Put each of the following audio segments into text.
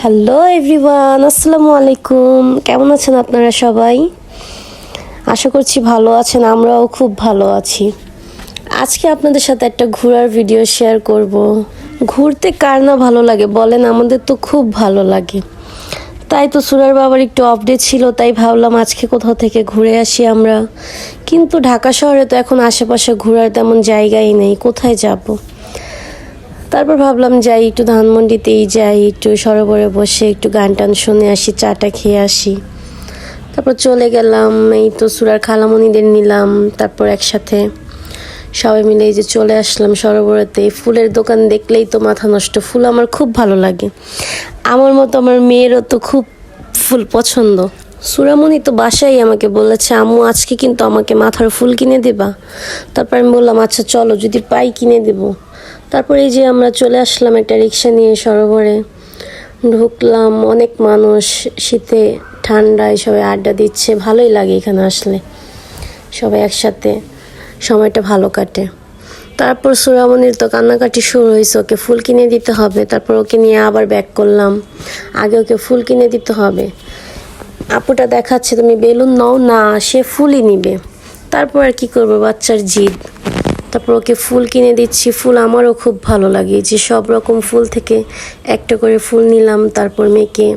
Hello everyone, আসসালামু আলাইকুম। কেমন আছেন আপনারা সবাই? আশা করছি ভালো আছেন, আমরাও খুব ভালো আছি। আজকে আপনাদের সাথে একটা ঘোরার ভিডিও শেয়ার করব। ঘুরতে কার না ভালো লাগে বলেন, আমাদের তো খুব ভালো লাগে। তাই তো সুরার বাবার একটু আপডেট ছিল, তাই ভাবলাম আজকে কোথাও থেকে ঘুরে আসি আমরা। কিন্তু ঢাকা শহরে তো এখন আশেপাশে ঘোরার তেমন জায়গাই নেই, কোথায় যাব। তারপর ভাবলাম যাই একটু ধানমন্ডিতেই যাই, একটু সরোবরে বসে একটু গান টান শুনে আসি, চাটা খেয়ে আসি। তারপর চলে গেলাম, এই তো সুরার খালামণিদের নিলাম, তারপর একসাথে সবাই মিলে এই যে চলে আসলাম সরোবরেতে। ফুলের দোকান দেখলেই তো মাথা নষ্ট, ফুল আমার খুব ভালো লাগে। আমার মতো আমার মেয়েরও তো খুব ফুল পছন্দ। সুরামণি তো বাসায় আমাকে বলেছে, আম্মু আজকে কিন্তু আমাকে মাথার ফুল কিনে দেবা। তারপর আমি বললাম আচ্ছা চলো, যদি পাই কিনে দেবো। তারপর এই যে আমরা চলে আসলাম একটা রিক্সা নিয়ে সরোবরে ঢুকলাম। অনেক মানুষ, শীতে ঠান্ডায় সবাই আড্ডা দিচ্ছে, ভালোই লাগে এখানে আসলে, সবাই একসাথে সময়টা ভালো কাটে। তারপর সুরামণির তো কান্নাকাটি শুরু হয়েছে, ওকে ফুল কিনে দিতে হবে। তারপর ওকে নিয়ে আবার ব্যাক করলাম, আগে ওকে ফুল কিনে দিতে হবে। আপুটা দেখাচ্ছে তুমি বেলুন নাও না, সে ফুলই নিবে। তারপর আর কি করবো, বাচ্চার জিদ। তারপর ওকে ফুল কিনে দিচ্ছি। ফুল আমারও খুব ভালো লাগে, যে সব রকম ফুল থেকে একটা করে ফুল নিলাম। তারপর মেয়েকে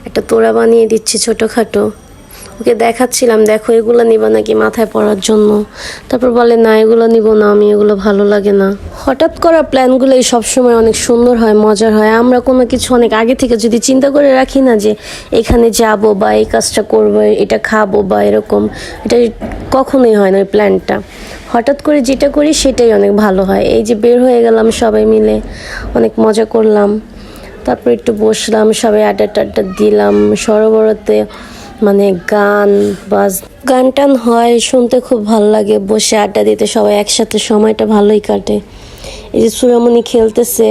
একটা তোড়া বানিয়ে দিচ্ছি ছোটোখাটো। ওকে দেখাচ্ছিলাম, দেখো এগুলো নিবা নাকি মাথায় পরার জন্য। তারপর বলে না এগুলো নিব না, আমি এগুলো ভালো লাগে না। হঠাৎ করা প্ল্যানগুলোই সবসময় অনেক সুন্দর হয়, মজার হয়। আমরা কোনো কিছু অনেক আগে থেকে যদি চিন্তা করে রাখি না, যে এখানে যাব বা এই কাজটা করবো, এটা খাবো বা এরকম, এটা কখনোই হয় না। ওই প্ল্যানটা হঠাৎ করে যেটা করি সেটাই অনেক ভালো হয়। এই যে বের হয়ে গেলাম সবাই মিলে, অনেক মজা করলাম। তারপর একটু বসলাম, সবাই আড্ডা টাড্ডা দিলাম সরোবরতে। মানে গান টান হয়, শুনতে খুব ভালো লাগে, বসে আড্ডা দিতে সবাই একসাথে সময়টা ভালোই কাটে। এই যে সুরামণি খেলতেছে,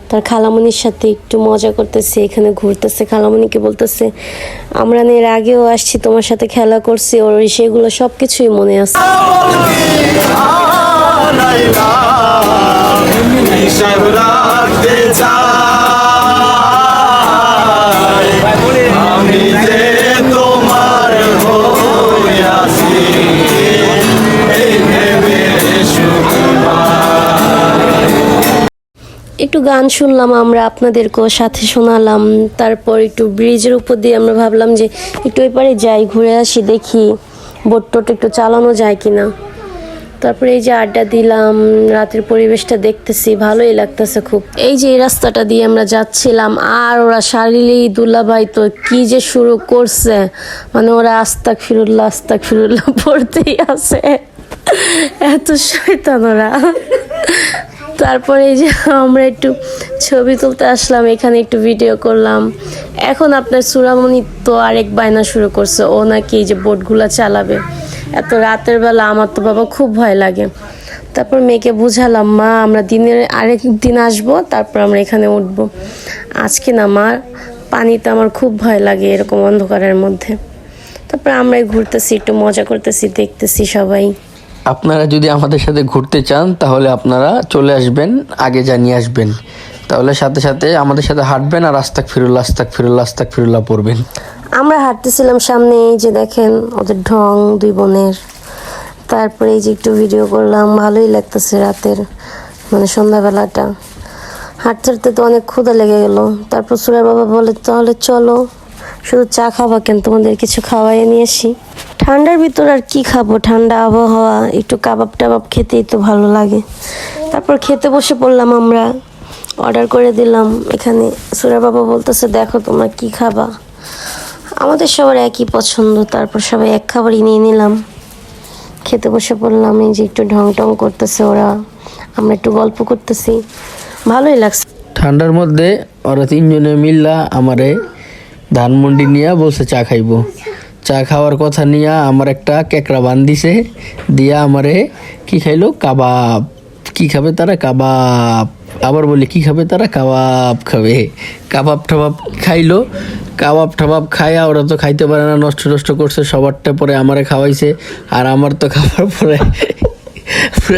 তার খালামণির সাথে একটু মজা করতেছে, এখানে ঘুরতেছে। খালামণিকে বলতেছে আমরা এর আগেও আসছি, তোমার সাথে খেলা করছি, ওর সেগুলো সব কিছুই মনে আছে। একটু গান শুনলাম আমরা, আপনাদেরকেও সাথে শোনালাম। তারপর একটু ব্রিজের উপর দিয়ে আমরা ভাবলাম যে একটু ওই পারে যাই, ঘুরে আসি, দেখি বোট টোট একটু চালানো যায় কিনা। তারপরে এই যে আড্ডা দিলাম, রাতের পরিবেশটা দেখতেছি, ভালোই লাগতেছে খুব। এই যে এই রাস্তাটা দিয়ে আমরা যাচ্ছিলাম, আর ওরা শালিলি দুলাভাই তো কি যে শুরু করছে, মানে ওরা আস্তাক ফিরুল্লাহ পড়তেই আছে, এত শয়তান ওরা। তারপরে এই যে আমরা একটু ছবি তুলতে আসলাম, এখানে একটু ভিডিও করলাম। এখন আপনার সুরামণি তো আরেক বায়না শুরু করছে, ও নাকি এই যে বোটগুলো চালাবে। এত রাতের বেলা আমার তো বাবা খুব ভয় লাগে। তারপর মেয়েকে বুঝালাম, মা আমরা দিনের আরেক দিন আসবো, তারপর আমরা এখানে উঠবো, আজকে না মা, পানিতে আমার খুব ভয় লাগে এরকম অন্ধকারের মধ্যে। তারপর আমরাই ঘুরতেছি, একটু মজা করতেছি, দেখতেছি সবাই। আপনারা যদি আমাদের সাথে ঘুরতে চান তাহলে আপনারা চলে আসবেন, আগে জানিয়ে আসবেন, তাহলে সাথে সাথে আমাদের সাথে হাঁটবেন আর আস্তাক ফিরুল্লাহ পড়বেন। আমরা হাঁটতেছিলাম সামনে, এই যে দেখেন ওদের ঢং, দুই বোনের। তারপরে এই যে একটু ভিডিও করলাম, ভালোই লাগতেছে রাতের, মানে সন্ধ্যাবেলাটা। হাঁটতে হাঁটতে তো অনেক ক্ষুধা লেগে গেল। তারপর সুরার বাবা বলে তাহলে চলো, শুধু চা খাবা কেন, তোমাদের কিছু খাওয়াইয়ে নিয়ে আসি। ঠান্ডার ভিতর আর কি খাবো, ঠান্ডা আবহাওয়া, একটু কাবাব টাবাব খেতেই তো ভালো লাগে। তারপর খেতে বসে পড়লাম আমরা, অর্ডার করে দিলাম। এখানে সুরার বাবা বলতেছে দেখো তোমরা কি খাবা, আমাদের সবার একই পছন্দ। তারপর সবাই এক খাবারই নিয়ে নিলাম, খেতে বসে পড়লাম। এই যে একটু ঢং টং করতেছে ওরা, আমরা একটু গল্প করতেছি, ভালোই লাগছে। ঠান্ডার মধ্যে ওরা তিনজনে মিল্লা আমারে ধানমন্ডি নিয়ে বলছে চা খাইবো। চা খাওয়ার কথা নিয়ে আমার একটা কেকড়া বান্ধিছে, দিয়া আমারে কি খাইলো, কাবাব। কি খাবে তারা, কাবাব। আবার বলি কি খাবে তারা, কাবাব খাবে। কাবাব টাবাব খাইলো, কাবাব টাবাব খাইয়া ওরা তো খাইতে পারে না, নষ্ট নষ্ট করছে সবারটা, পরে আমারে খাওয়াইছে। আর আমার তো খাবার পরে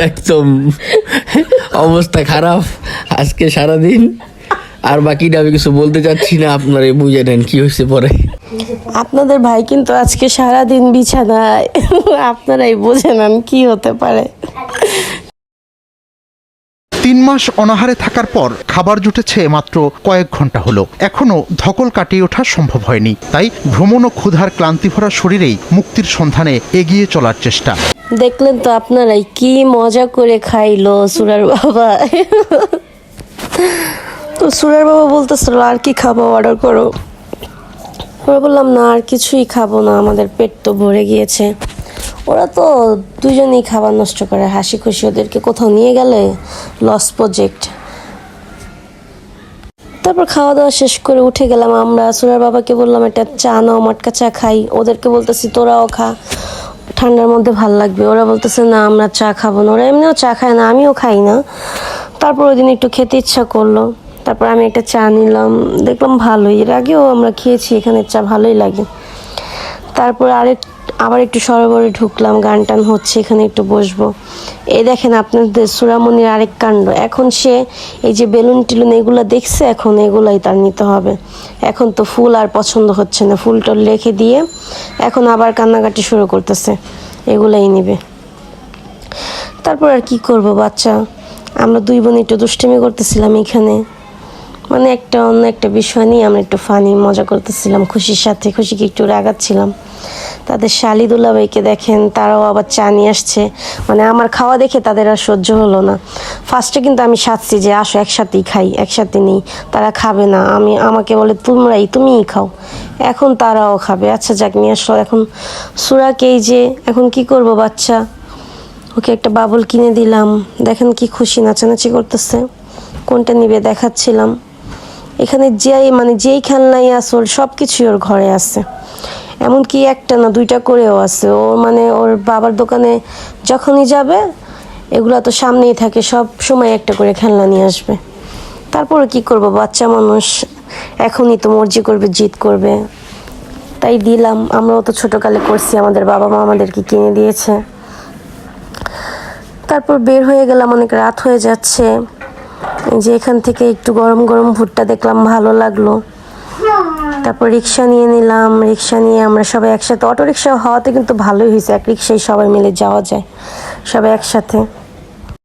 একদম অবস্থা খারাপ। আজকে সারাদিন আর বাকিটা আমি কিছু বলতে চাচ্ছি না, আপনারা বুঝে নেন কি হয়েছে পরে। আপনাদের ভাই কিন্তু আজকে সারাদিন বিছানায়, আপনারাই বুঝে নেন কি হতে পারে। 3 মাস অনাহারে থাকার পর খাবার জুটেছে মাত্র কয়েক ঘন্টা হলো। এখনো ধকল কাটিয়ে ওঠা সম্ভব হয়নি, তাই ভ্রমণ ও ক্ষুধার ক্লান্তি ভরা শরীরেই মুক্তির সন্ধানে এগিয়ে চলার চেষ্টা। দেখলেন তো আপনারাই কি মজা করে খাইলো সুরার বাবা। তো সুরার বাবা বলতেছিল আর কি খাবো, অর্ডার করো। ওরা বললাম না আর কিছুই খাবো না, আমাদের পেট তো ভরে গিয়েছে। ওরা তো দুজনেই খাবার নষ্ট করে, হাসি খুশি ওদেরকে কোথাও নিয়ে গেলে লস প্রজেক্ট। তারপর খাওয়া দাওয়া শেষ করে উঠে গেলাম আমরা। সুরার বাবাকে বললাম একটা চা নাও, মটকা চা খাই। ওদেরকে বলতেছি তোরাও খা, ঠান্ডার মধ্যে ভাল লাগবে। ওরা বলতেছে না আমরা চা খাবো না। ওরা এমনিও চা খায় না, আমিও খাই না। তারপর ওই দিন একটু খেতে ইচ্ছা করলো, তারপর আমি একটা চা নিলাম, দেখলাম ভালোই। এর আগেও আমরা খেয়েছি, এখানে চা ভালোই লাগে। তারপর আবার একটু সরোবরে ঢুকলাম, গান টান হচ্ছে, এখানে একটু বসবো। এই দেখেন আপনাদের সুরামনির আরেক কাণ্ড। এখন সে এই যে বেলুন টেলুন এগুলো দেখছে, এখন এগুলাই তার নিতে হবে। এখন তো ফুল আর পছন্দ হচ্ছে না, ফুল টল রেখে দিয়ে এখন আবার কান্নাকাটি শুরু করতেছে, এগুলাই নিবে। তারপর আর কি করব, বাচ্চা আমরা দুই বোন একটু দুষ্টামি করতেছিলাম এখানে, মানে একটা অন্য একটা বিষয় নিয়ে আমরা একটু ফানি মজা করতেছিলাম খুশির সাথে। খুশিকে একটু রাগাচ্ছিলাম। তাদের শালি দুলাভাইকে দেখেন, তারাও আবার চা নিয়ে আসছে। মানে আমার খাওয়া দেখে তাদের আর সহ্য হলো না। ফার্স্টে কিন্তু আমি সাজছি যে আসো একসাথেই খাই, একসাথে নেই। তারা খাবে না, আমাকে বলে তুমিই খাও। এখন তারাও খাবে। আচ্ছা যাক নিয়ে আসলো। এখন সুরাকেই যে এখন কি করব, বাচ্চা ওকে একটা বাবুল কিনে দিলাম। দেখেন কি খুশি, নাচানাচি করতেছে। কোনটা নিবে দেখাচ্ছিলাম। এখানে যেই খেলনাই আসল সব কিছুই ওর ঘরে আছে, এমনকি একটা না দুইটা করেও আছে। ও মানে ওর বাবার দোকানে যখনই যাবে এগুলো তো সামনেই থাকে, সব সময় একটা করে খেলনা নিয়ে আসবে। তারপরে কি করব, বাচ্চা মানুষ এখনই তো মর্জি করবে, জিদ করবে, তাই দিলাম। আমরাও তো ছোটকালে করছি, আমাদের বাবা মা আমাদেরকে কিনে দিয়েছে। তারপর বের হয়ে গেলাম, অনেক রাত হয়ে যাচ্ছে। যে এখান থেকে একটু গরম গরম ভুট্টা দেখলাম, ভালো লাগলো। তারপর রিক্সা নিয়ে নিলাম। রিক্সা নিয়ে আমরা সবাই একসাথে, অটো রিক্সা হওয়াতে কিন্তু ভালোই হয়েছে, এক রিক্সায় সবাই মিলে যাওয়া যায় সবাই একসাথে।